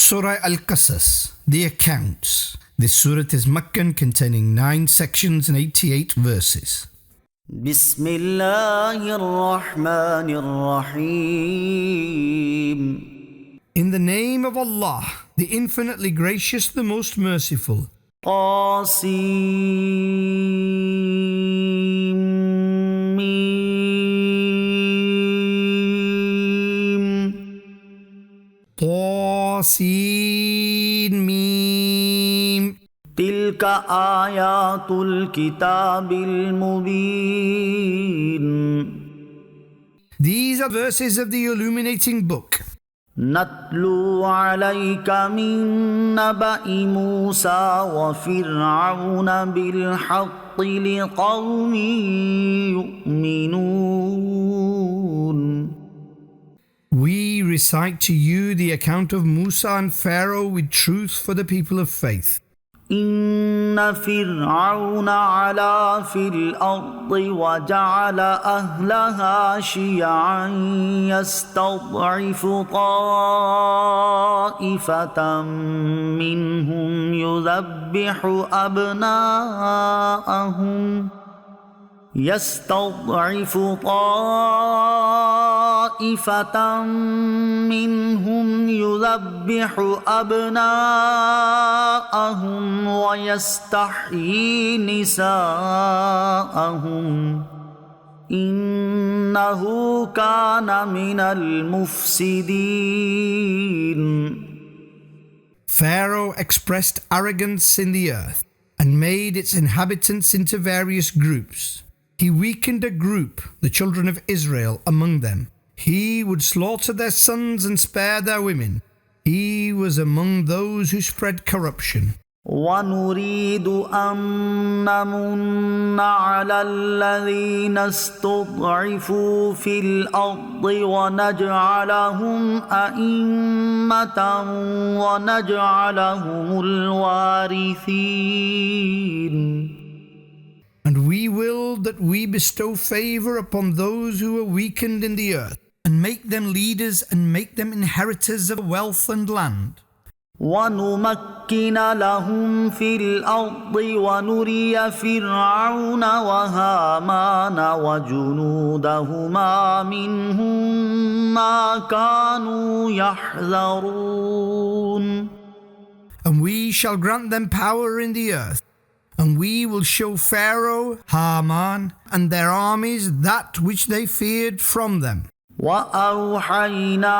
Surah Al-Qasas, the accounts. This surah is Meccan, containing 9 sections and 88 verses. بسم الله الرحمن الرحيم. In the name of Allah, the infinitely gracious, the most merciful. طاسين ميم. تلك آيات الكتاب المبين. These are verses of the illuminating book. نتلو عليك من نبأ موسى وفرعون بالحق لقوم يؤمنون. We recite to you the account of Musa and Pharaoh with truth for the people of faith. إن فرعون علا في الأرض وجعل أهلها شيعا يستضعف طائفة منهم يذبح أبناءهم ويستحيي نساءهم إنه كان من المفسدين. Pharaoh expressed arrogance in the earth and made its inhabitants into various groups. He weakened a group, the children of Israel, among them. He would slaughter their sons and spare their women. He was among those who spread corruption. ونريد أن نمن على الذين استضعفوا في الأرض ونجعلهم أئمة ونجعلهم الوارثين. And we will that we bestow favor upon those who are weakened in the earth, and make them leaders and make them inheritors of wealth and land. ونمكن لهم في الأرض ونري فرعون وهامان وجنودهما منهم ما كانوا يحذرون. And we shall grant them power in the earth, and we will show Pharaoh, Haman, and their armies that which they feared from them. وأوحينا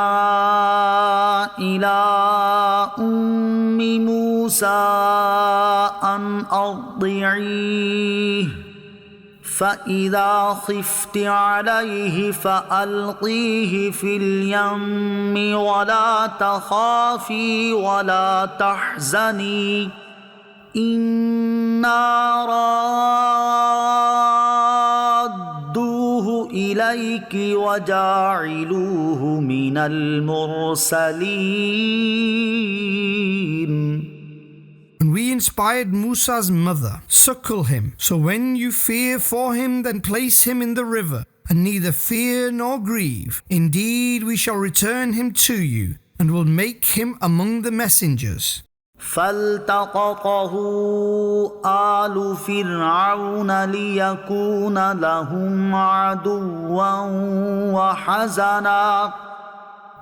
إلى أم موسى أن أرضعيه فإذا خفت عليه فألقيه في اليم ولا تخافي ولا تحزني إنا رادوه إليك وجاعلوه من المرسلين. And we inspired Musa's mother, suckle him, so when you fear for him, then place him in the river, and neither fear nor grieve. Indeed, we shall return him to you, and will make him among the messengers. فالتقطه آل فرعون ليكون لهم عدوا وحزنا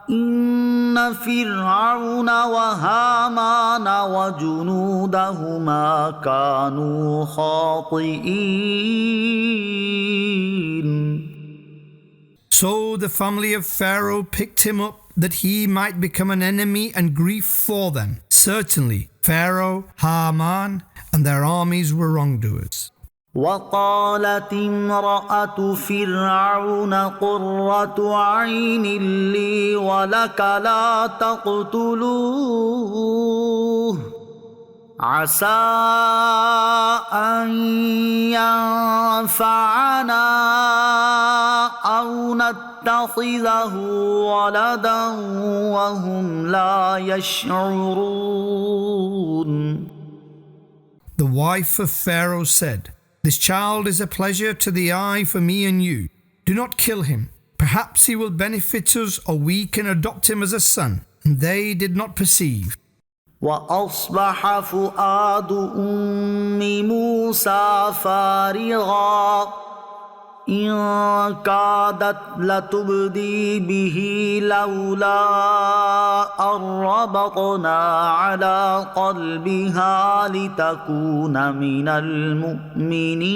إن فرعون وهامان وجنودهما كانوا خاطئين. So the family of Pharaoh picked him up that he might become an enemy and grief for them. Certainly, Pharaoh, Haman, and their armies were wrongdoers. وقالت امرأة فرعون قرة عين لي ولك لا تقتلوه عسى أن ينفعنا أو نتخذه ولدا وهم لا يشعرون. The wife of Pharaoh said, "This child is a pleasure to the eye for me and you. Do not kill him. Perhaps he will benefit us, or we can adopt him as a son, and they did not perceive. وأصبح فؤاد أم موسى فارغا إن كادت لتبدي به لولا أن ربطنا على قلبها لتكون من المؤمنين.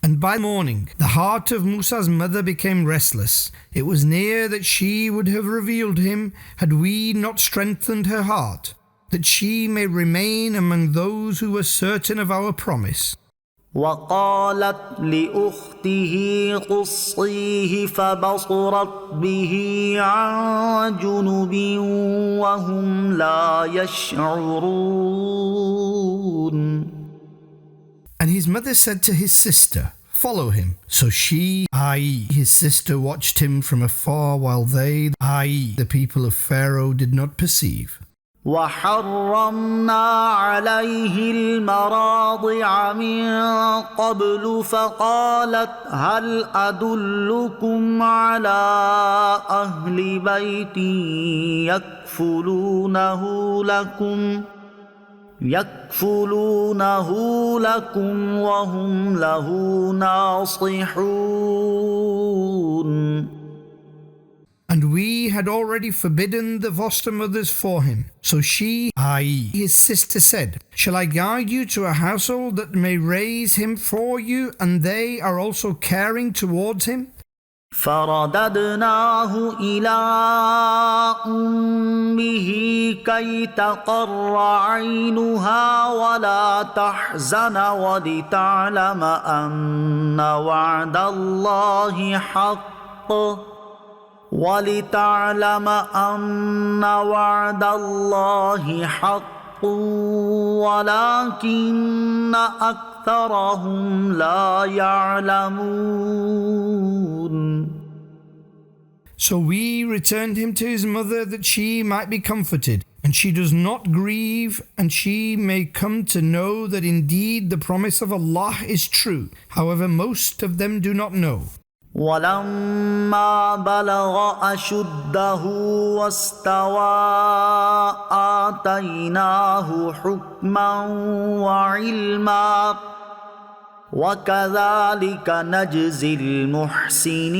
And by morning, the heart of Musa's mother became restless. It was near that she would have revealed him had we not strengthened her heart, that she may remain among those who were certain of our promise. وقالت لأخته قصيه فبصرت به عن جنب وهم لا يشعرون. And his mother said to his sister, "Follow him." So she, i.e. his sister, watched him from afar while they, i.e. the people of Pharaoh, did not perceive. وحرمنا عليه المراضع من قبل فقالت هل أدلكم على أهل بيت يكفلونه لكم وهم له ناصحون. And we had already forbidden the foster mothers for him. So she, i.e. his sister, said, "Shall I guide you to a household that may raise him for you, and they are also caring towards him?" فرددناه إلى أمه كي تقر عينها ولا تحزن ولتعلم أن وعد الله حق ولكن أكثرهم لا يعلمون. So we returned him to his mother that she might be comforted, and she does not grieve, and she may come to know that indeed the promise of Allah is true. However, most of them do not know. ولما بلغ أشده واستوى آتيناه حكما وعلما وكذلك نجزي المحسنين.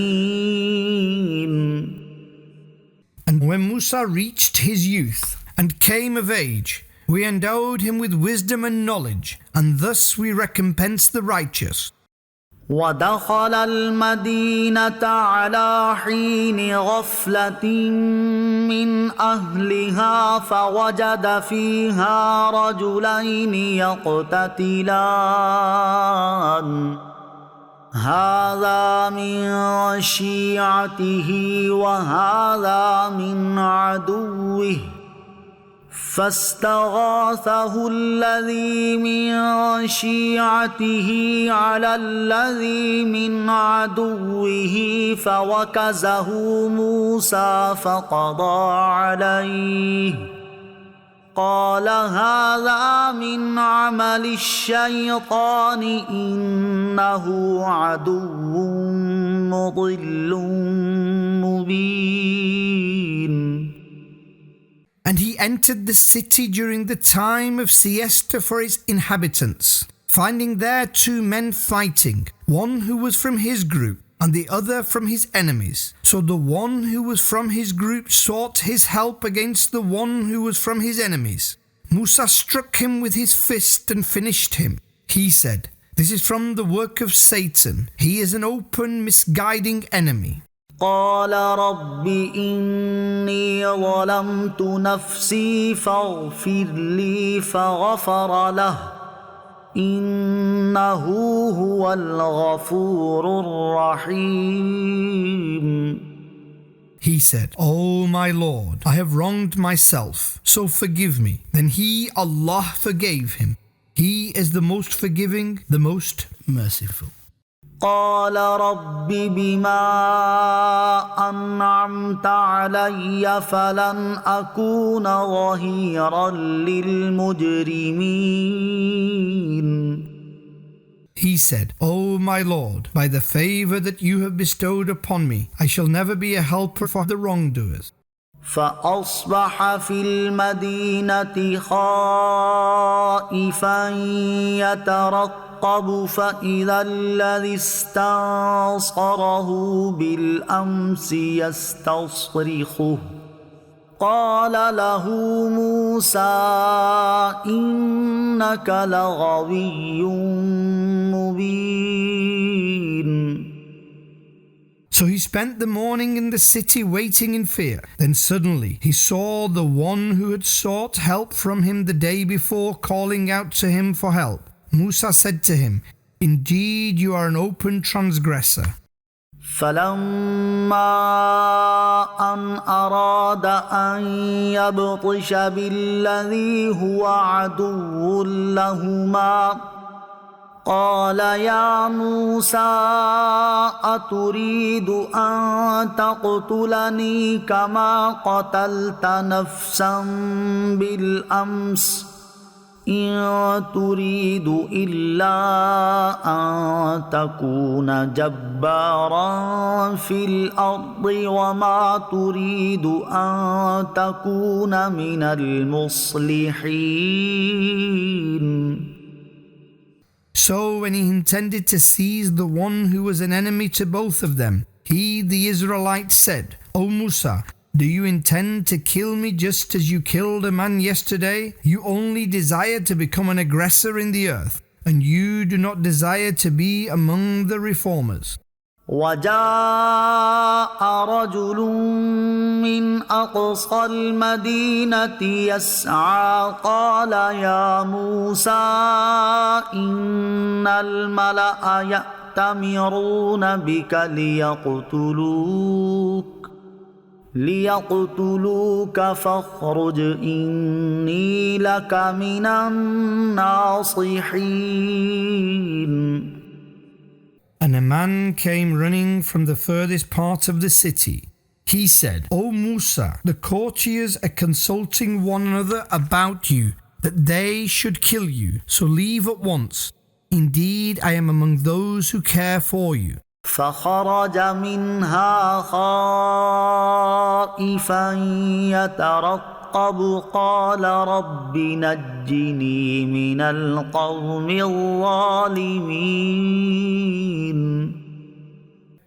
And when Musa reached his youth and came of age, we endowed him with wisdom and knowledge, and thus we recompense the righteous. ودخل المدينة على حين غفلة من أهلها فوجد فيها رجلين يقتتلان هذا من شيعته وهذا من عدوه فاستغاثه الذي من شيعته على الذي من عدوه فوكزه موسى فقضى عليه قال هذا من عمل الشيطان إنه عدو مضل مبين. And he entered the city during the time of siesta for its inhabitants, finding there two men fighting, one who was from his group and the other from his enemies. So the one who was from his group sought his help against the one who was from his enemies. Musa struck him with his fist and finished him. He said, "This is from the work of Satan. He is an open, misguiding enemy." قال رب إني ظلمت نفسي فاغفر لي فغفر له إنه هو الغفور الرحيم. He said, "O my Lord, I have wronged myself, so forgive me." Then he, Allah, forgave him. He is the most forgiving, the most merciful. قال رب بما أنعمت علي فلن أكون ظهيرا للمجرمين. He said, O my Lord, by the favor that you have bestowed upon me, I shall never be a helper for the wrongdoers. فأصبح في المدينة خائفا يترقب فإذا الذي استنصره بالأمس يستصرخه قال له موسى إنك لغوي مبين. So he spent the morning in the city waiting in fear. Then suddenly he saw the one who had sought help from him the day before calling out to him for help. Musa said to him, Indeed you are an open transgressor. فلما أن أراد أن يبطش بالذي هو عدو لهما قال يا موسى أتريد أن تقتلني كما قتلت نفسا بالأمس إن تريد إلا أن تكون جبارا في الأرض وما تريد أن تكون من المصلحين. So when he intended to seize the one who was an enemy to both of them, he, the Israelite, said, O Musa, do you intend to kill me just as you killed a man yesterday? You only desire to become an aggressor in the earth, and you do not desire to be among the reformers. وجاء رجل من أقصى المدينة يسعى قال يا موسى إن الملأ يأتمرون بك ليقتلوك فاخرج إني لك من الناصحين. And a man came running from the furthest part of the city. He said, O Musa, the courtiers are consulting one another about you, that they should kill you, so leave at once. Indeed, I am among those who care for you. فخرج منها خائفا يترقب قال رب نجني من القوم الظالمين.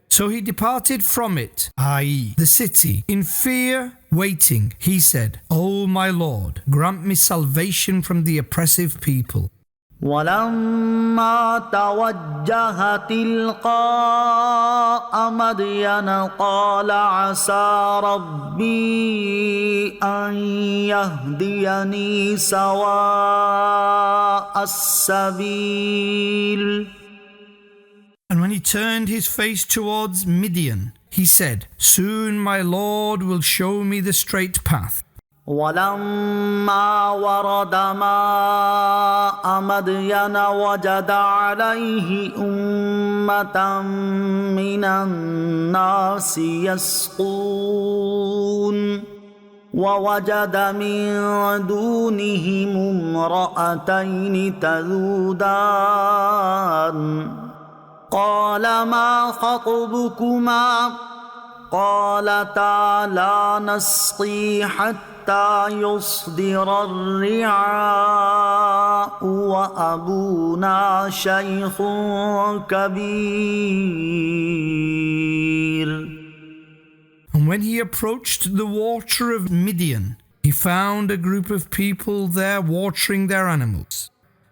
So he departed from it, i.e., the city, in fear, waiting. He said, O my Lord, grant me salvation from the oppressive people. ولما توجه تلقاء مدين قال عسى ربي أن يهديني سواء السبيل. And when he turned his face towards Midian, he said, Soon my Lord will show me the straight path. ولما ورد ماء مدين وجد عليه أمة من الناس يسقون ووجد من دونهم امرأتين تذودان قال ما خطبكما قالتا لا نسقي حتى يصدر الرعاء وأبونا شيخ كبير. And when he approached the water of Midian, he found a group of people there watering their animals.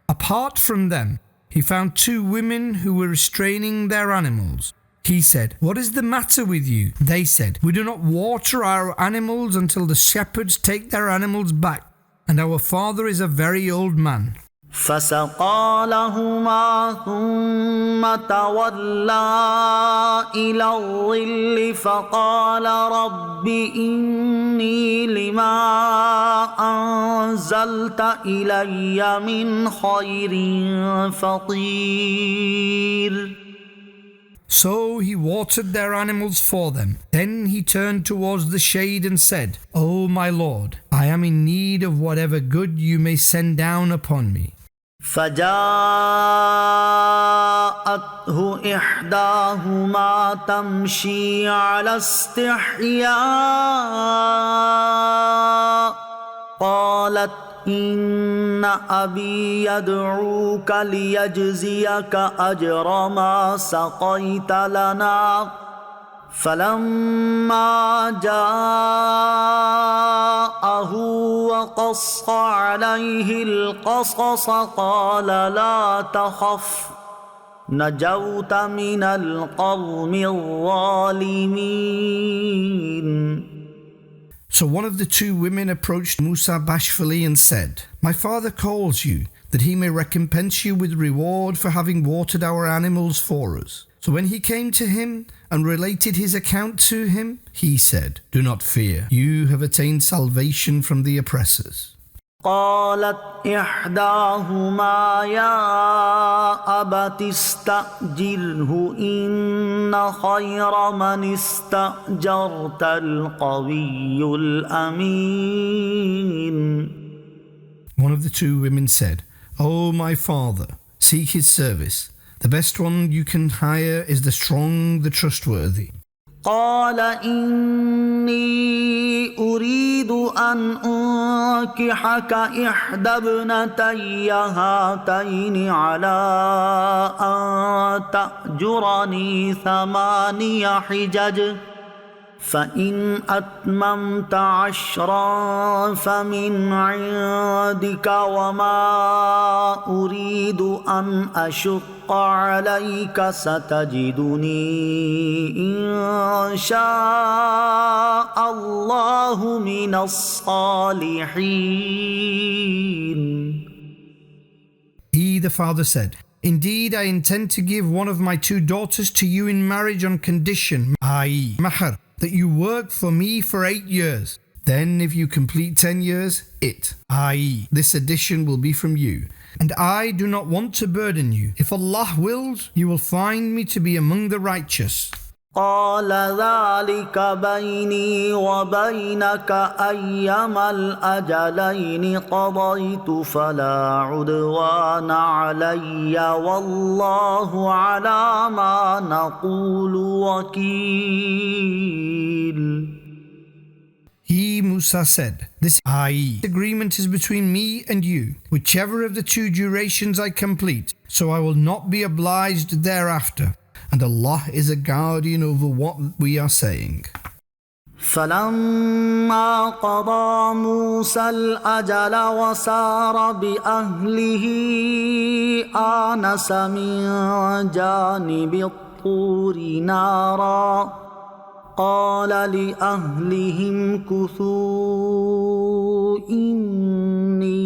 Apart from them, he found two women who were restraining their animals. He said, What is the matter with you? They said, We do not water our animals until the shepherds take their animals back, and our father is a very old man. فسقى لهما ثم تولى إلى الظل فقال رب إني لما أنزلت إلي من خير فقير. So he watered their animals for them. Then he turned towards the shade and said, O my Lord, I am in need of whatever good you may send down upon me. فجاءته إحداهما تمشي على استحياء قالت إن أبي يدعوك ليجزيك أجر ما سقيت لنا فلما جاءه وقص عليه القصص قال لا تخف نجوت من القوم الظالمين. So one of the two women approached Musa bashfully and said, "My father calls you, that he may recompense you with reward for having watered our animals for us." So when he came to him and related his account to him, he said, "Do not fear, you have attained salvation from the oppressors." قالت إحداهما يا أبت استأجره إن خير من استأجرت القوي الأمين. One of the two women said, "O my father, seek his service. The best one you can hire is the strong, the trustworthy." قال إني أريد أن أنكحك إحدى ابنتي هاتين على أن تأجرني 8 حجج فإن أتممت 10 فمن عندك وما أريد أن أشق عليك ستجدني إن شاء الله من الصالحين. He, the father, said, "Indeed, I intend to give one of my 2 daughters to you in marriage on condition, i.e. mahar, that you work for me for 8 years. Then if you complete 10 years, i.e. this addition will be from you. And I do not want to burden you. If Allah wills, you will find me to be among the righteous." قال ذلك بيني وبينك أيما الأجلين قضيت فلا عدوان علي والله على ما نقول وكيل. He, Musa, said, "This i.e. agreement is between me and you, whichever of the 2 durations I complete, so I will not be obliged thereafter. And Allah is a guardian over what we are saying." فلما قضى موسى الأجل وسار بأهله آنس من جانب الطور نارا قال لأهلهم كثوا إني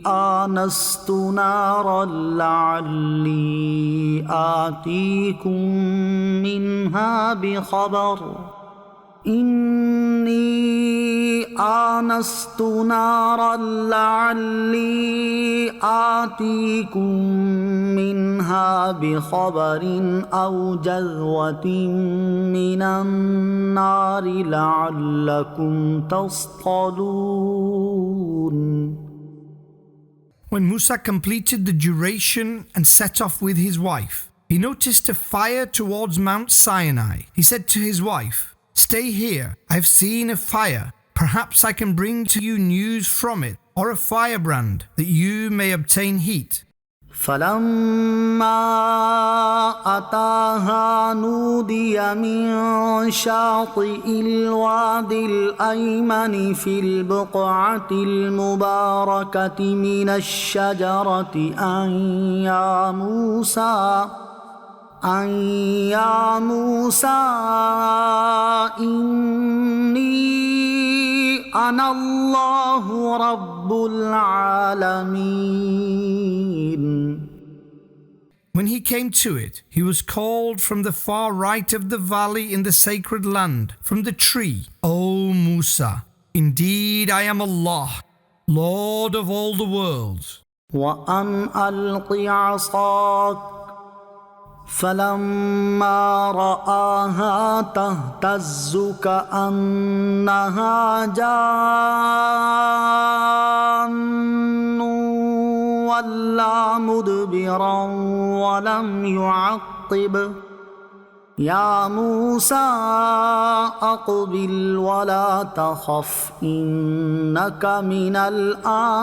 آنست نارا لعلي آتيكم منها بخبر أو جذوة من النار لعلكم تصطلون. When Musa completed the duration and set off with his wife, he noticed a fire towards Mount Sinai. He said to his wife, "Stay here. I have seen a fire. Perhaps I can bring to you news from it, or a firebrand, that you may obtain heat." فلما أتاها نودي من شاطئ الوادي الأيمن في البقعة المباركة من الشجرة أن يا موسى إني أنا الله رب العالمين. When he came to it, he was called from the far right of the valley in the sacred land, from the tree, "O Musa, indeed I am Allah, Lord of all the worlds." وأن ألق عصاك فلما رآها تهتز كأنها جان وولى مدبرا ولم يعقب يا موسى أقبل ولا تخف إنك من الآمنين.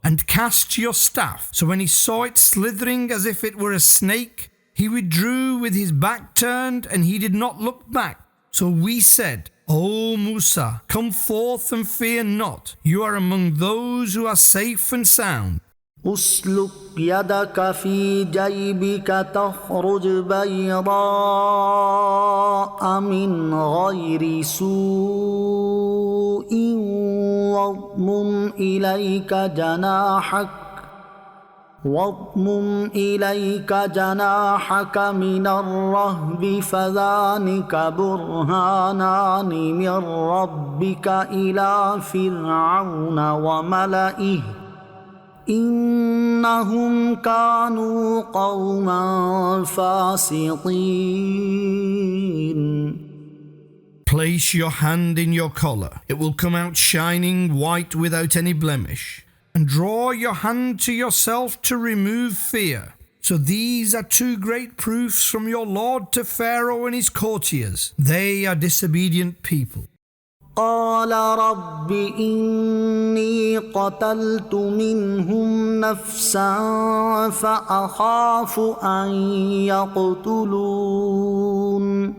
And cast your staff. So when he saw it slithering as if it were a snake, he withdrew with his back turned, and he did not look back. So we said, O Musa, come forth and fear not. You are among those who are safe and sound. أسلك يدك في جيبك تخرج بيضاء من غير سوء واضمم إليك جناحك من الرهب فذلك برهانان من ربك إلى فرعون وملئه إنهم كانوا قوما فاسقين. Place your hand in your collar. It will come out shining white without any blemish. And draw your hand to yourself to remove fear. So these are two great proofs from your Lord to Pharaoh and his courtiers. They are disobedient people. قال رب إني قتلت منهم نفسا فأخاف أن يقتلون.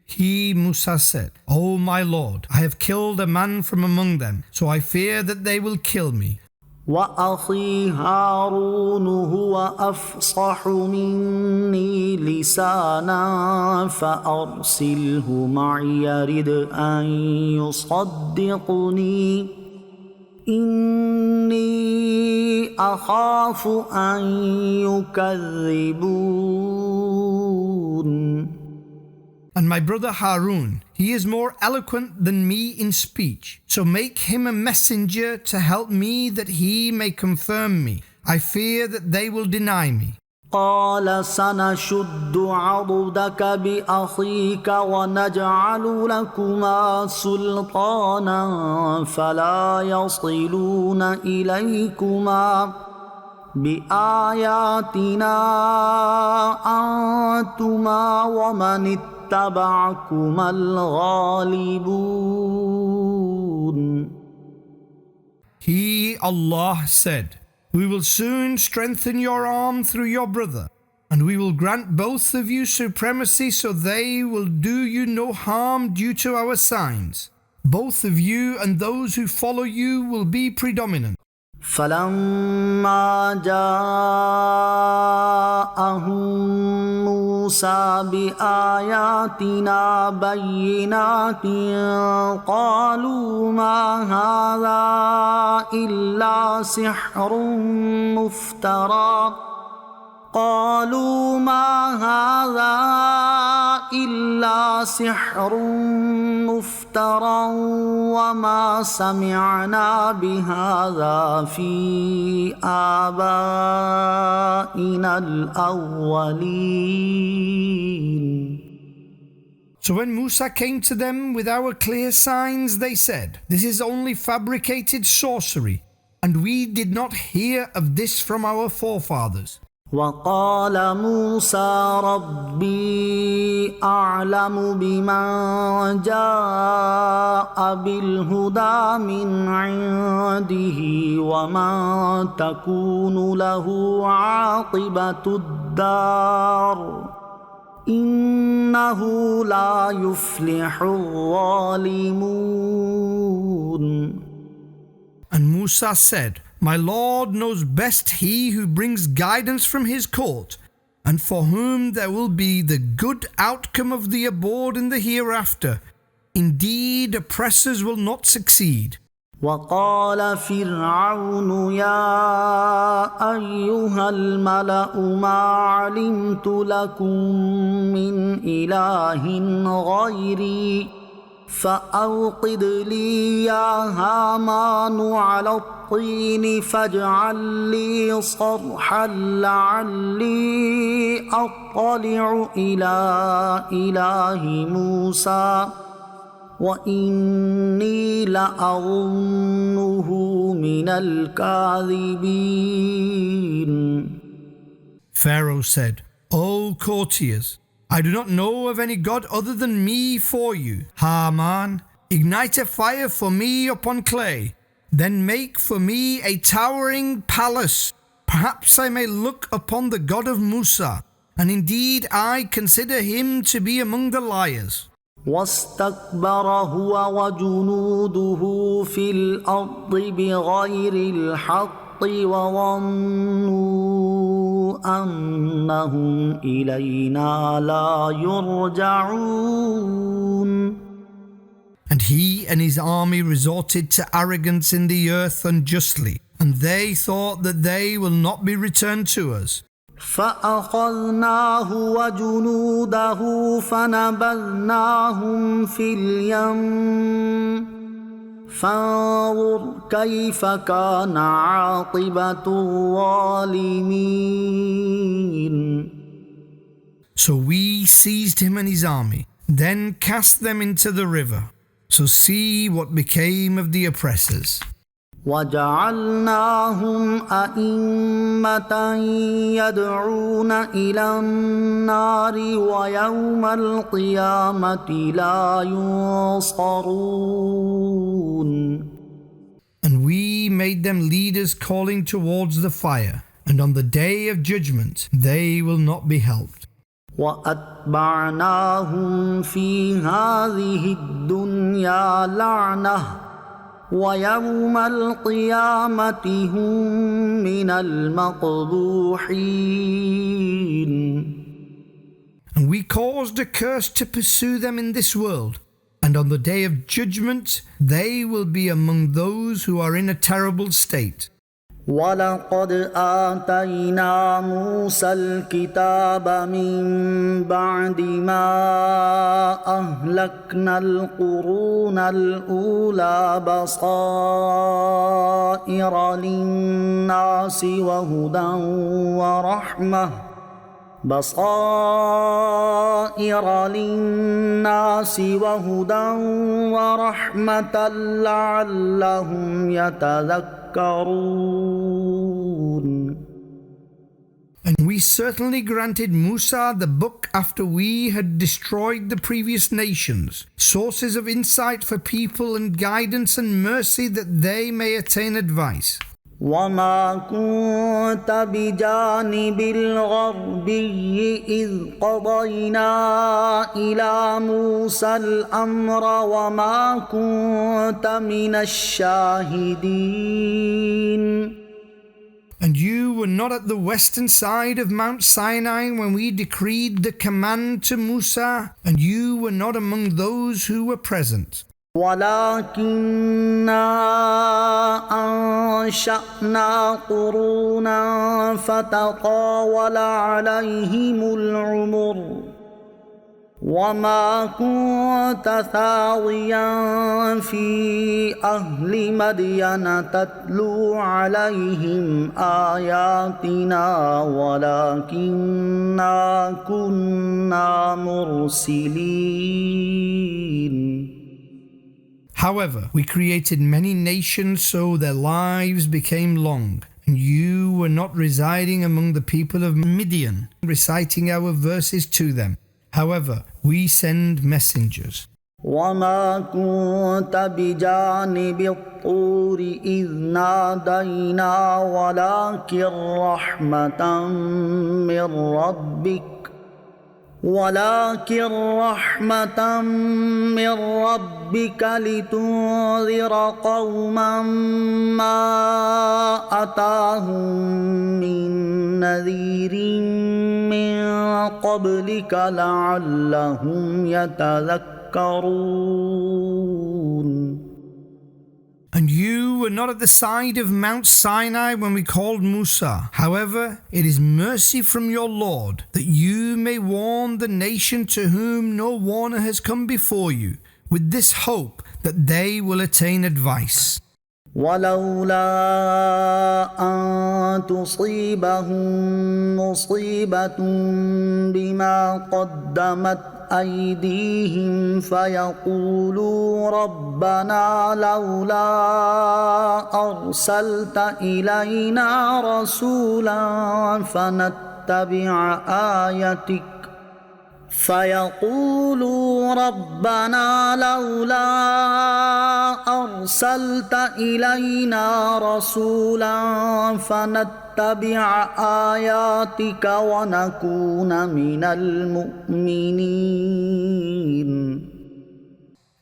He, Musa, said, O my Lord, I have killed a man from among them, so I fear that they will kill me. وأخي هارون هو أفصح مني لسانا فأرسله معي يرد أن يصدقني إني أخاف أن يكذبون. And my brother Harun, he is more eloquent than me in speech. So make him a messenger to help me that he may confirm me. I fear that they will deny me. قال سنشد عضدك بأخيك ونجعل لكما سلطانا فلا يصلون إليكما بآياتنا أنتما ومن اتبعكما الغالبون. He, Allah, said, We will soon strengthen your arm through your brother, and we will grant both of you supremacy so they will do you no harm due to our signs. Both of you and those who follow you will be predominant. فلما جاءهم موسى بآياتنا بينات قالوا ما هذا إلا سحر مفترى وما سمعنا بهذا في آبائنا الأولين. So when Musa came to them with our clear signs, they said, This is only fabricated sorcery, and we did not hear of this from our forefathers. وقال موسى ربي أعلم بمن جاء بالهدى من عنده ومن تكون له عاقبة الدار إنه لا يفلح الظالمون. And Musa said, My Lord knows best he who brings guidance from his court, and for whom there will be the good outcome of the abode in the hereafter. Indeed, oppressors will not succeed. وقال فرعون يا أيها الملأ ما علمت لكم من إله غيري فأوقد لي يا هامان على الطين فاجعل لي صرحا لعلي أطلع إلى إله موسى وإني لأظنه من الكاذبين. Pharaoh said, O courtiers, I do not know of any God other than me for you. Haman, ignite a fire for me upon clay, then make for me a towering palace. Perhaps I may look upon the God of Musa, and indeed I consider him to be among the liars. واستكبر هو وجنوده في الأرض بغير الحق وظنوا أنهم إلينا لا يرجعون. And he and his army resorted to arrogance in the earth unjustly, and they thought that they will not be returned to us. فأخذناه وجنوده فنبذناهم في اليم فانظر كيف كان عاقبة الظالمين. So we seized him and his army, then cast them into the river. So see what became of the oppressors. وجعلناهم أئمة يدعون إلى النار ويوم القيامة لا ينصرون. And we made them leaders calling towards the fire, and on the day of judgment they will not be helped. وأتبعناهم في هذه الدنيا لعنة ويوم القيامة هم من المقبوحين. And we caused a curse to pursue them in this world, and on the day of judgment they will be among those who are in a terrible state. ولقد آتينا موسى الكتاب من بعد ما أهلكنا القرون الأولى بصائر للناس وهدى ورحمة لعلهم يتذكرون. And we certainly granted Musa the book after we had destroyed the previous nations, sources of insight for people and guidance and mercy that they may attain advice. وما كنت بجانب الغربي إذ قضينا إلى موسى الأمر وما كنت من الشاهدين. And you were not at the western side of Mount Sinai when we decreed the command to Musa, and you were not among those who were present. ولكننا أنشأنا قرونا فتطاول عليهم العمر وما كنت ثاويا في أهل مدين تتلو عليهم آياتنا ولكننا كنا مرسلين. However, we created many nations so their lives became long, and you were not residing among the people of Midian, reciting our verses to them. However, we send messengers. وما كنت بجانب الطور إذ نادينا ولكن رحمة من ربك لتنذر قوما ما أتاهم من نذير من قبلك لعلهم يتذكرون. And you were not at the side of Mount Sinai when we called Musa. However, it is mercy from your Lord that you may warn the nation to whom no warner has come before you, with this hope that they will attain advice. ولولا أن تصيبهم مصيبة بما قدمت أيديهم فيقولوا ربنا لولا أرسلت إلينا رسولا فنتبع آياتك فيقولوا ربنا لولا أرسلت إلينا رسولا فنتبع آياتك ونكون من المؤمنين.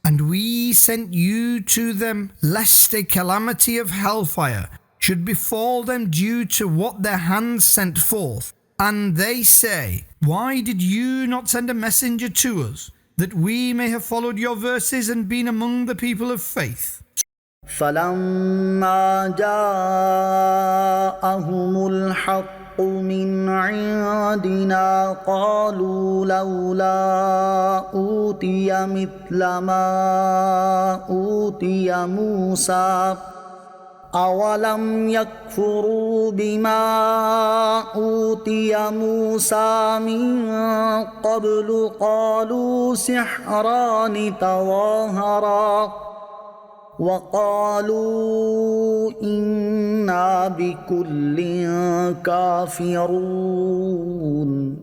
And we sent you to them lest a calamity of hellfire should befall them due to what their hands sent forth. And they say, why did you not send a messenger to us, that we may have followed your verses and been among the people of faith? فلما جاءهم الحق من عندنا قالوا لولا أوتي مثل ما أوتي موسى أولم يكفروا بما أوتي موسى من قبل قالوا سحران تظاهرا وقالوا إنا بكل كافرون.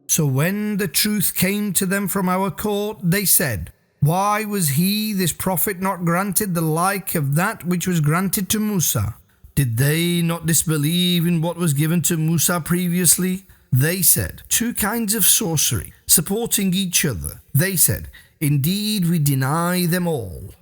So when the truth came to them from our court, they said, why was this prophet not granted the like of that which was granted to Musa? Did they not disbelieve in what was given to Musa previously? They said, two kinds of sorcery, supporting each other. They said, indeed we deny them all.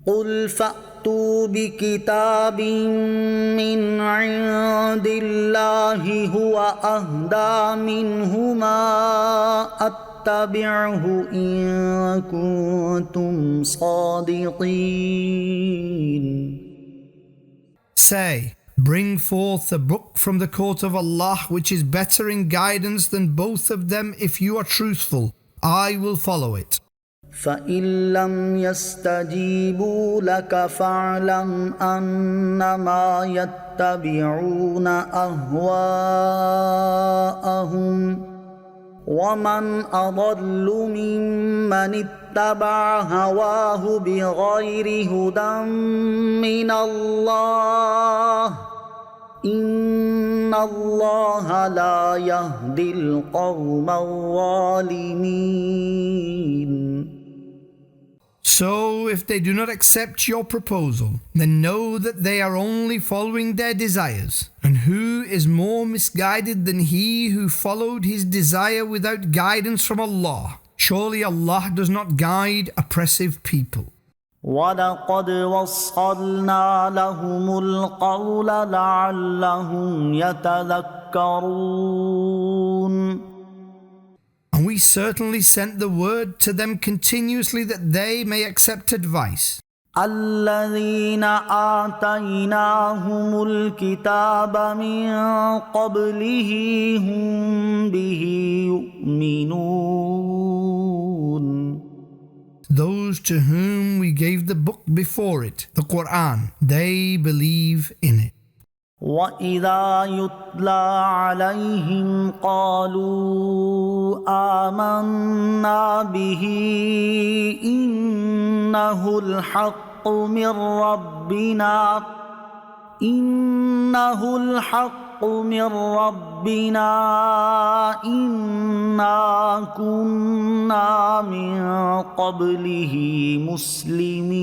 قل فأتوا بكتاب من عند الله هو أهدى منهما أتبعه إن كنتم صادقين. Say, bring forth a book from the court of Allah which is better in guidance than both of them if you are truthful. I will follow it. فإن لم يستجيبوا لك فاعلم أنما يتبعون أهواءهم ومن أضل ممن اتبع هواه بغير هدى من الله إن الله لا يهدي القوم الظالمين. So if they do not accept your proposal, then know that they are only following their desires. And who is more misguided than he who followed his desire without guidance from Allah? Surely Allah does not guide oppressive people. وَلَقَدْ وَصَّلْنَا لَهُمُ الْقَوْلَ لَعَلَّهُمْ يَتَذَكَّرُونَ. And we certainly sent the word to them continuously that they may accept advice. الَّذِينَ آتَيْنَاهُمُ الْكِتَابَ مِنْ قَبْلِهِ هُمْ بِهِ يُؤْمِنُونَ. Those to whom we gave the book before it, the Quran, they believe in it. وَإِذَا يُتْلَى عَلَيْهِمْ قَالُوا آمَنَّا بِهِ إِنَّهُ الْحَقُّ مِنْ رَبِّنَا إِنَّا كُنَّا مِنْ قَبْلِهِ مُسْلِمِينَ.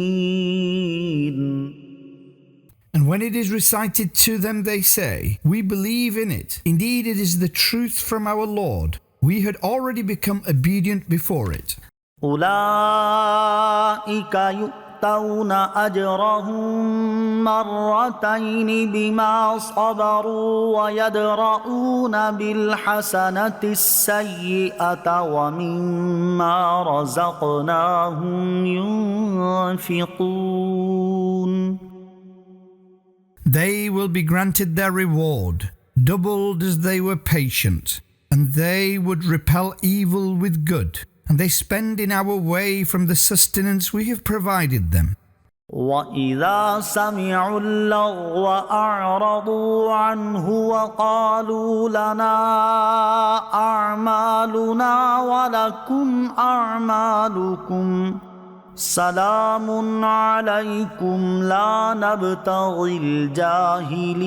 And when it is recited to them, they say, we believe in it. Indeed, it is the truth from our Lord. We had already become obedient before it. أولئك يؤتون أجرهم مرتين بما صبروا ويدرؤون بالحسنة السيئة ومما رزقناهم ينفقون. They will be granted their reward, doubled as they were patient, and they would repel evil with good, and they spend in our way from the sustenance we have provided them. وإذا سمعوا اللغو أعرضوا عنه وقالوا لنا أعمالنا ولكم أعمالكم سلام عليكم لا نبتغي الجاهلين.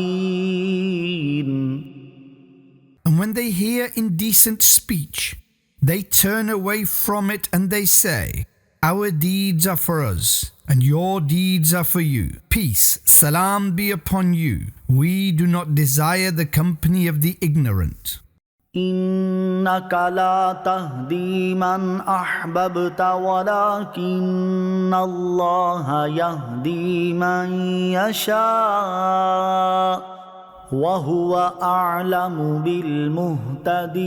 And when they hear indecent speech, they turn away from it and they say, Our deeds are for us, and your deeds are for you. Peace, salam be upon you. We do not desire the company of the ignorant. إنك لا تهدي من أحببت ولكن الله يهدي من يشاء وهو أعلم بالمهتدين.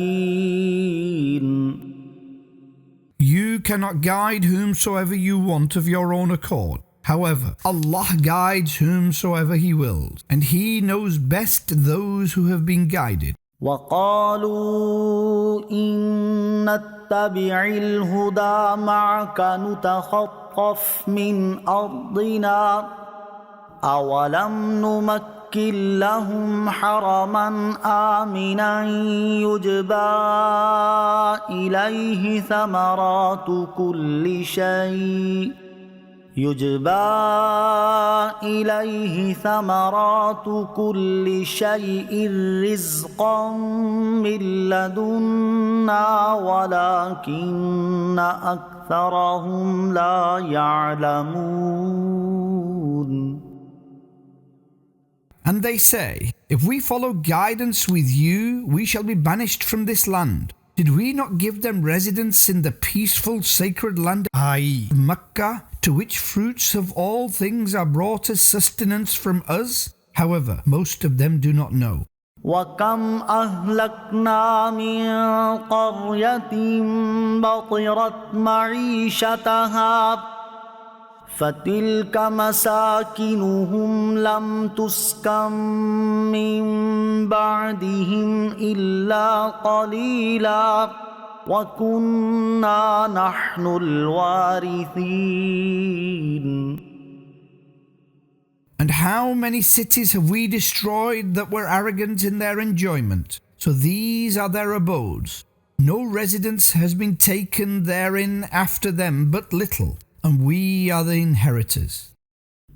You cannot guide whomsoever you want of your own accord. However, Allah guides whomsoever He wills, and He knows best those who have been guided. وقالوا إن نتبع الهدى معك نتخطف من أرضنا أولم نمكن لهم حرما آمنا يجبى إليه ثمرات كل شيء رزقا من لدنا ولكن أكثرهم لا يعلمون. And they say, If we follow guidance with you, we shall be banished from this land. Did we not give them residence in the peaceful sacred land, i.e. Mecca, to which fruits of all things are brought as sustenance from us? However, most of them do not know. وكم أهلكنا من قرية بطرت معيشتها فتلك مساكنهم لم تسكن من بعدهم إلا قليلا وكنا نحن الوارثين. And how many cities have we destroyed that were arrogant in their enjoyment? So these are their abodes. No residence has been taken therein after them but little, and we are the inheritors.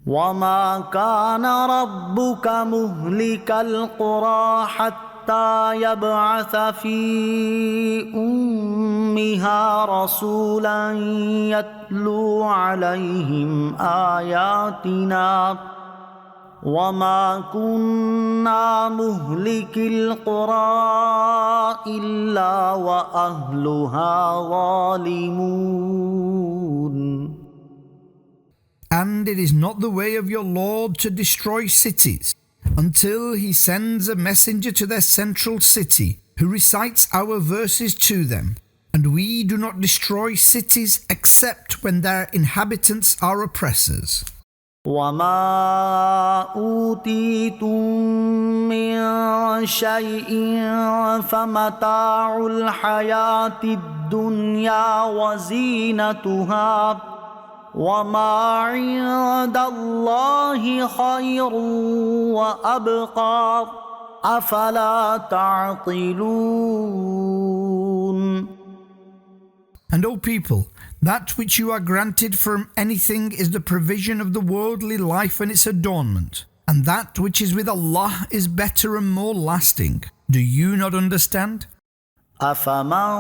وما كان ربك مهلك القرى حتى يبعث في أمها رسولا يتلو عليهم آياتنا وما كنا مهلك القرى إلا وأهلها ظالمون. And it is not the way of your Lord to destroy cities until He sends a messenger to their central city who recites our verses to them. And we do not destroy cities except when their inhabitants are oppressors. وما أوتيتم من شيء فمتاع الحياة الدنيا وزينتها وما عند الله خير وأبقى أفلا تعقلون. And O people, that which you are granted from anything is the provision of the worldly life and its adornment, and that which is with Allah is better and more lasting. Do you not understand? أفمن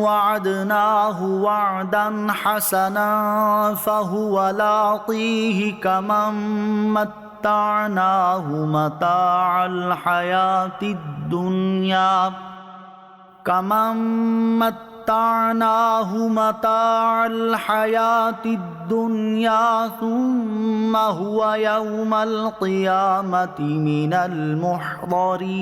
وعدناه وعدا حسنا فهو لاقيه كمن متعناه متاع الحياة الدنيا ثم هو يوم القيامة من المحضرين.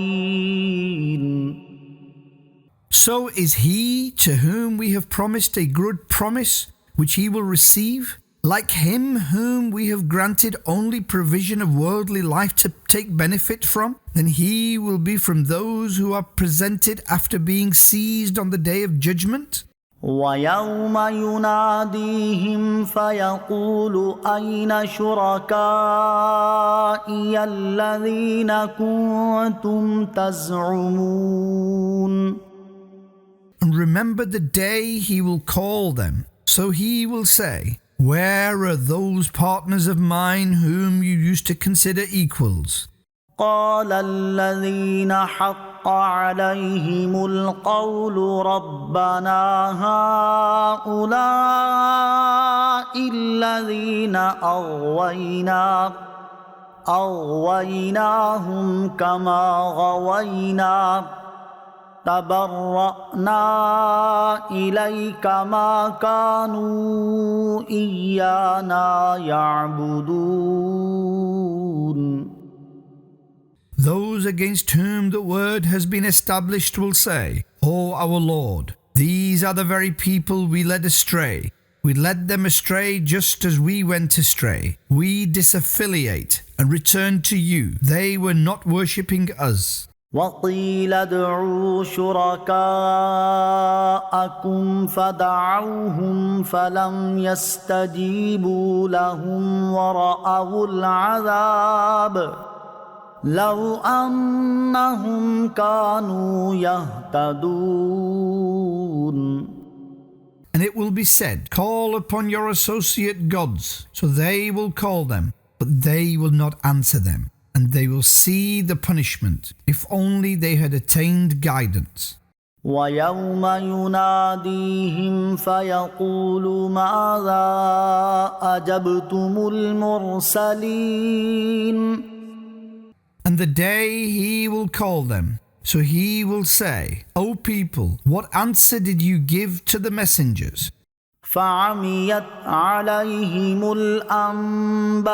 So is he to whom we have promised a good promise, which he will receive, like him whom we have granted only provision of worldly life to take benefit from? Then he will be from those who are presented after being seized on the day of judgment. ويوم يناديهم فيقول أين شركائي الذين كنتم تزعمون. And remember the day he will call them. So he will say, where are those partners of mine whom you used to consider equals? قال الذين حق عليهم القول ربنا هؤلاء الذين أغويناهم كما غوينا تبرأنا إليك ما كانوا إيانا يعبدون. Those against whom the word has been established will say, O our Lord, these are the very people we led astray. We led them astray just as we went astray. We disaffiliate and return to you. They were not worshipping us. وقيل ادعوا شركاءكم فدعوهم فلم يستجيبوا لهم ورأوا العذاب لو أنهم كانوا يهتدون. And it will be said, call upon your associate gods. So they will call them, but they will not answer them. And they will see the punishment, if only they had attained guidance. ويوم يناديهم فيقول ماذا أجبتم المرسلين. And the day he will call them, so he will say, O people, what answer did you give to the messengers? فعميت عليهم الأنباء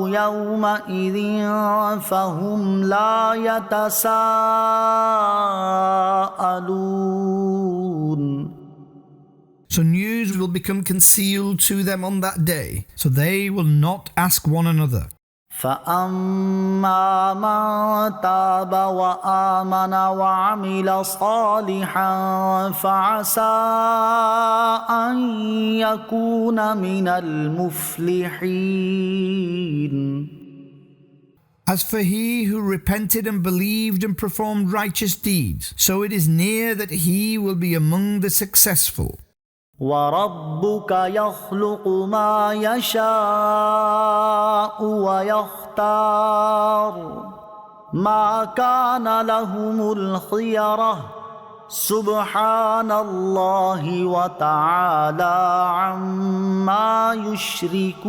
يومئذ فهم لا يتساءلون. So news will become concealed to them on that day, so they will not ask one another. فأما من تاب وآمن وعمل صالحا فعسى أن يكون من المفلحين. As for he who repented and believed and performed righteous deeds, so it is near that he will be among the successful. وربك يخلق ما يشاء ويختار ما كان لهم الخيرة سبحان الله وتعالى عما يشركون.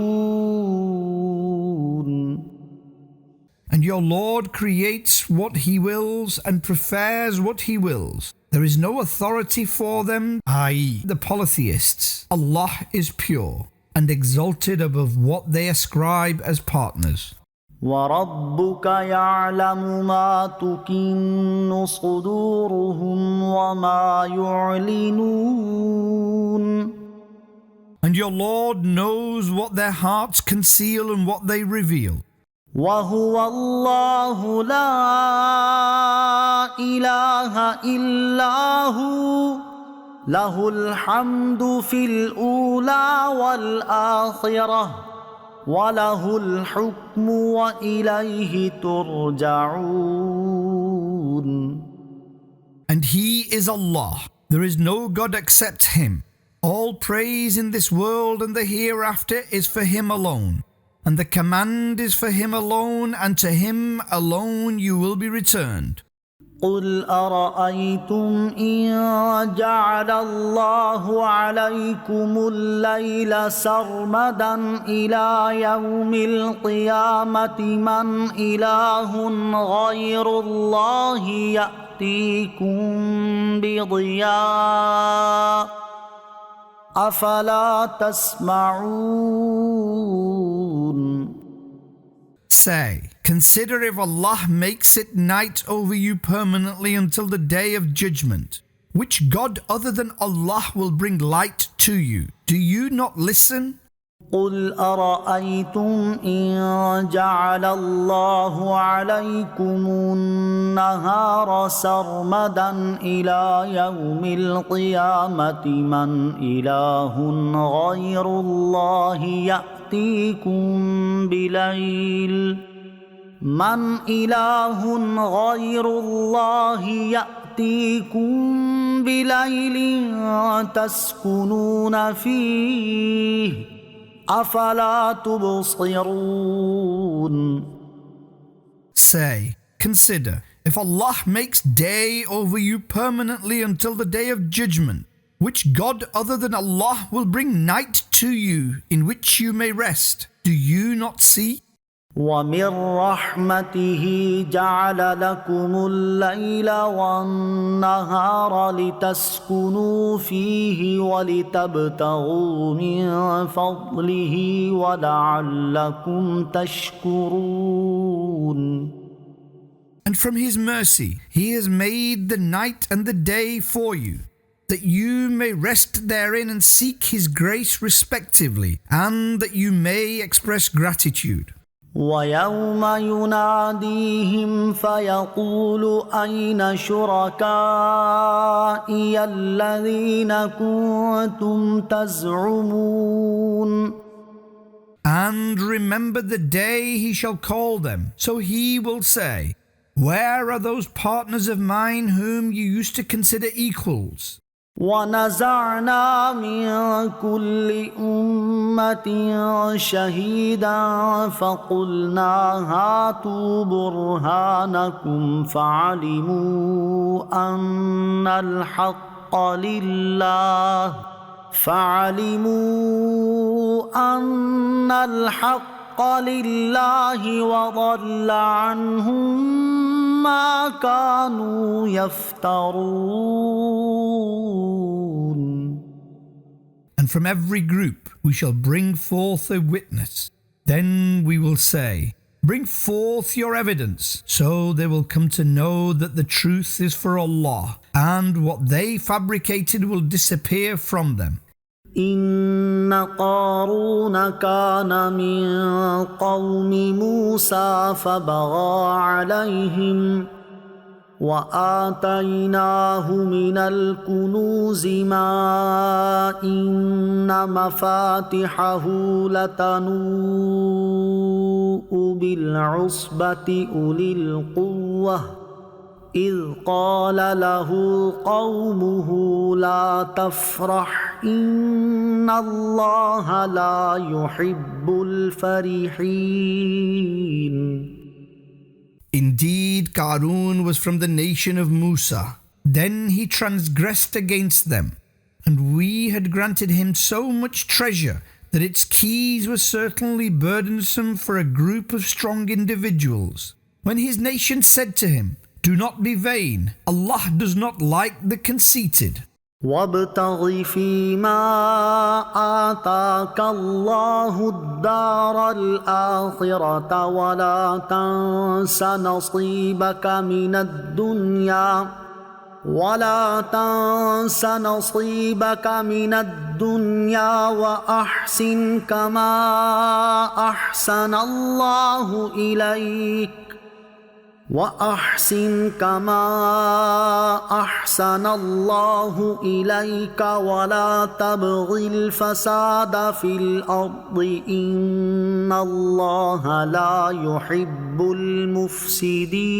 And your Lord creates what he wills and prefers what he wills. There is no authority for them, i.e. the polytheists. Allah is pure and exalted above what they ascribe as partners. وَرَبُّكَ يَعْلَمُ مَا تُكِنُّ صُدُورُهُمْ وَمَا يُعْلِنُونَ. And your Lord knows what their hearts conceal and what they reveal. وهو الله لا إله إلا هو له الحمد في الأولى والآخرة وله الحكم وإليه ترجعون. And he is Allah. There is no God except him. All praise in this world and the hereafter is for him alone. And the command is for him alone, and to him alone you will be returned. قل أرأيتم إن جعل الله عليكم الليل سرمدا إلى يوم القيامة من إله غير الله يأتيكم بضياء أفلا تسمعون. Say, consider if Allah makes it night over you permanently until the day of judgment. Which God other than Allah will bring light to you? Do you not listen? قل أرأيتم إن جعل الله عليكم النهار سرمدا إلى يوم القيامة من إله غير الله يأتيكم بليل تسكنون فيه أفلا تبصرون. Say, consider, if Allah makes day over you permanently until the day of judgment, which God other than Allah will bring night to you in which you may rest, do you not see? ومن رحمته جعل لكم الليل والنهار لتسكنوا فيه ولتبتغوا من فضله ولعلكم تشكرون. And from His mercy He has made the night and the day for you, that you may rest therein and seek His grace respectively, and that you may express gratitude. ويوم يناديهم فيقول أين شركائي الذين كنتم تزعمون. And remember the day He shall call them, so He will say, where are those partners of mine whom you used to consider equals? ونزعنا من كل أمة شهيدا فقلنا هاتوا برهانكم فعلموا أن الحق لله وضل عنهم ما كانوا يفترون. And from every group we shall bring forth a witness. Then we will say, bring forth your evidence, so they will come to know that the truth is for Allah, and what they fabricated will disappear from them. إن قارون كان من قوم موسى فبغى عليهم وآتيناه من الكنوز ما إن مفاتحه لتنوء بالعصبة أولي القوة إذ قال له قومه لا تفرح إن الله لا يحب الفرحين. Indeed, Qarun was from the nation of Musa. Then he transgressed against them, and we had granted him so much treasure that its keys were certainly burdensome for a group of strong individuals. When his nation said to him, do not be vain, Allah does not like the conceited. وابتغ فيما آتاك الله الدار الآخرة ولا تنس نصيبك من الدنيا وأحسن كما أحسن الله إليك ولا تبغ الفساد في الأرض إن الله لا يحب المفسدين.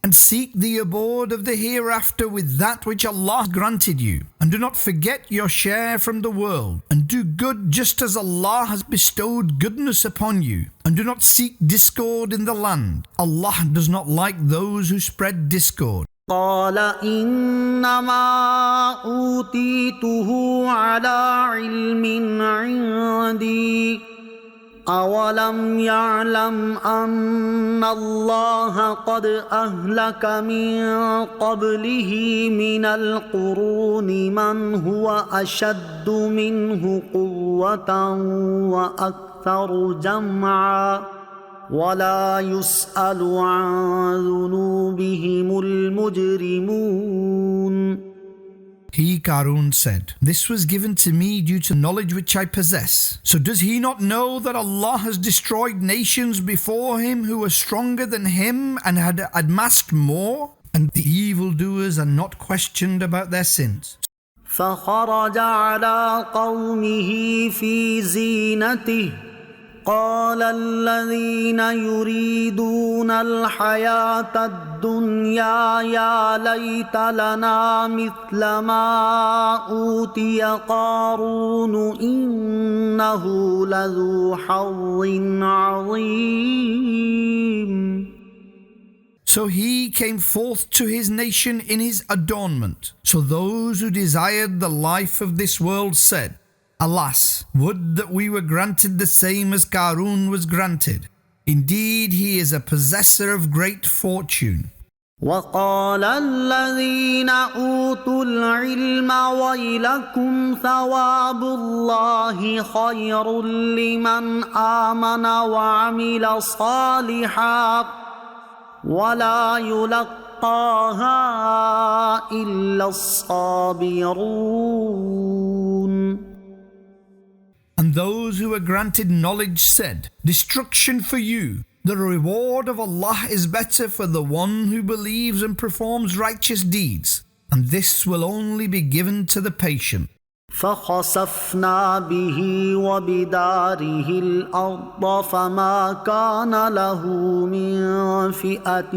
And seek the abode of the hereafter with that which Allah granted you, and do not forget your share from the world, and do good just as Allah has bestowed goodness upon you, and do not seek discord in the land. Allah does not like those who spread discord. قال إنما أوتيته على علم عندي أولم يعلم أن الله قد أهلك من قبله من القرون من هو أشد منه قوة وأكثر جمعا ولا يسأل عن ذنوبهم المجرمون. He, Qarun, said, "This was given to me due to knowledge which I possess. So does he not know that Allah has destroyed nations before him who were stronger than him and had amassed more? And the evildoers are not questioned about their sins." فخرج على قومه في زينته قال الذين يريدون الحياة الدنيا يا ليت لنا مثل ما أوتي قارون إنه لذو حظ عظيم. So he came forth to his nation in his adornment. So those who desired the life of this world said, "Alas, would that we were granted the same as Qarun was granted. Indeed, he is a possessor of great fortune." وقال الذين أوتوا العلم ويلكم ثواب الله خير لمن آمن وعمل صالحا ولا يلقاها إلا الصابرون. And those who were granted knowledge said, "Destruction for you! The reward of Allah is better for the one who believes and performs righteous deeds, and this will only be given to the patient." فخسفنا به وبداره الأرض فما كان له من فئة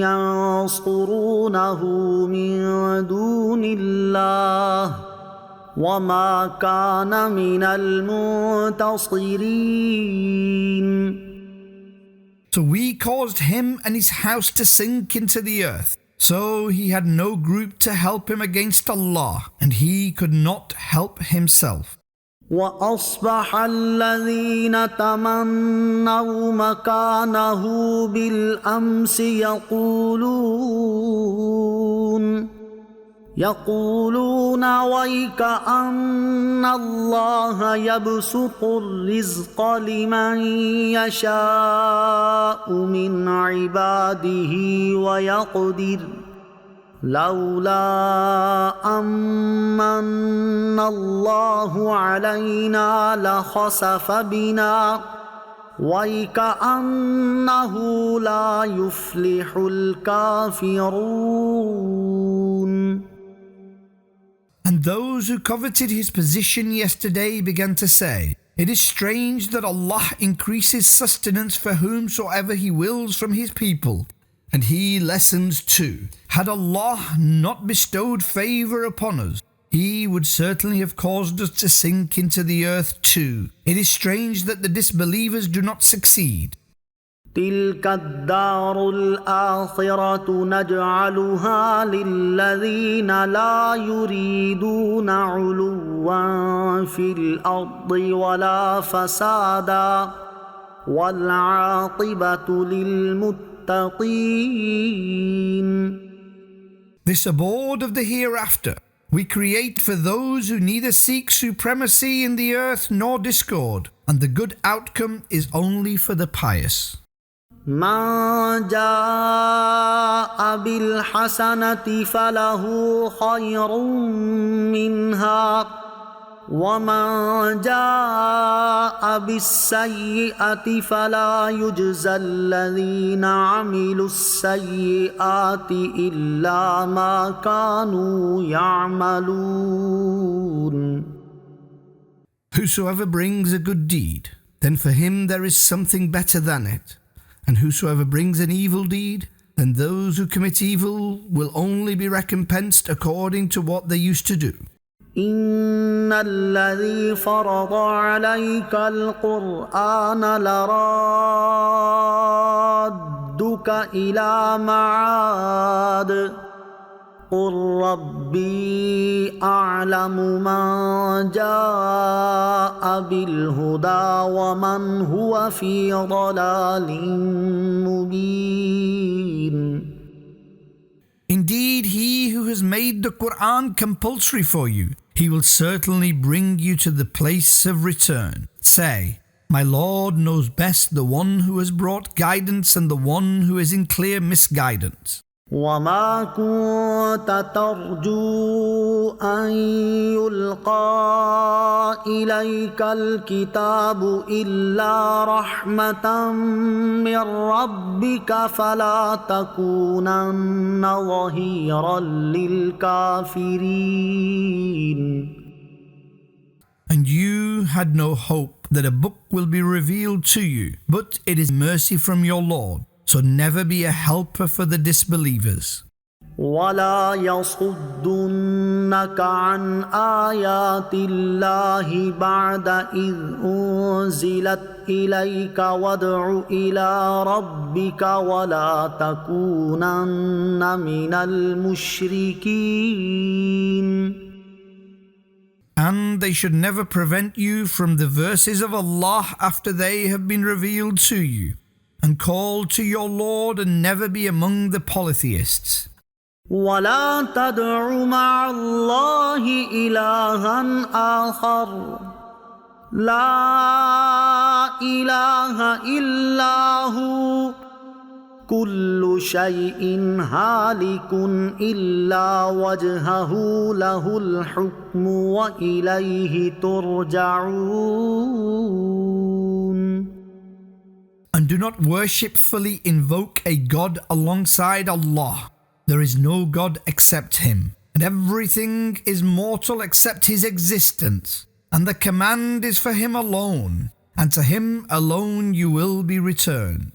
ينصرونه من دون الله وما كان من المنتصرين. So we caused him and his house to sink into the earth. So he had no group to help him against Allah, and he could not help himself. وأصبح الذين تمنوا مكانه بالأمس يقولون ويك أن الله يبسط الرزق لمن يشاء من عباده ويقدر لولا أمن الله علينا لخسف بنا ويكأنه لا يفلح الكافرون. And those who coveted his position yesterday began to say, "It is strange that Allah increases sustenance for whomsoever He wills from His people, and He lessens too. Had Allah not bestowed favour upon us, He would certainly have caused us to sink into the earth too. It is strange that the disbelievers do not succeed." تلك الدار الآخرة نجعلها للذين لا يريدون علوا في الأرض ولا فسادا والعاقبة للمتقين. This abode of the hereafter we create for those who neither seek supremacy in the earth nor discord, and the good outcome is only for the pious. من جاء بالحسنة فله خير منها ومن جاء بالسيئة فلا يجزى الذين عملوا السيئات إلا ما كانوا يعملون. Whosoever brings a good deed, then for him there is something better than it. And whosoever brings an evil deed, then those who commit evil will only be recompensed according to what they used to do. إن الذي فرض عليك القرآن لرادك إلى معاد قل ربي أعلم من جاء بالهدى ومن هو في ضلال مبين. Indeed, He who has made the Quran compulsory for you, He will certainly bring you to the place of return. Say, "My Lord knows best the one who has brought guidance and the one who is in clear misguidance." وما كنت ترجو أن يلقى إليك الكتاب إلا رحمة من ربك فلا تكونن ظهيرا للكافرين. And you had no hope that a book will be revealed to you, but it is mercy from your Lord. So never be a helper for the disbelievers. ولا يصدنك عن آيات الله بعد إذ أنزلت إليك وادع إلى ربك ولا تكونن من المشركين. And they should never prevent you from the verses of Allah after they have been revealed to you. And call to your Lord and never be among the polytheists. ولا تدع مع الله إلها آخر لا إله إلا هو كل شيء هالك إلا وجهه له الحكم وإليه ترجعون. And do not worshipfully invoke a God alongside Allah. There is no God except Him, and everything is mortal except His existence. And the command is for Him alone, and to Him alone you will be returned.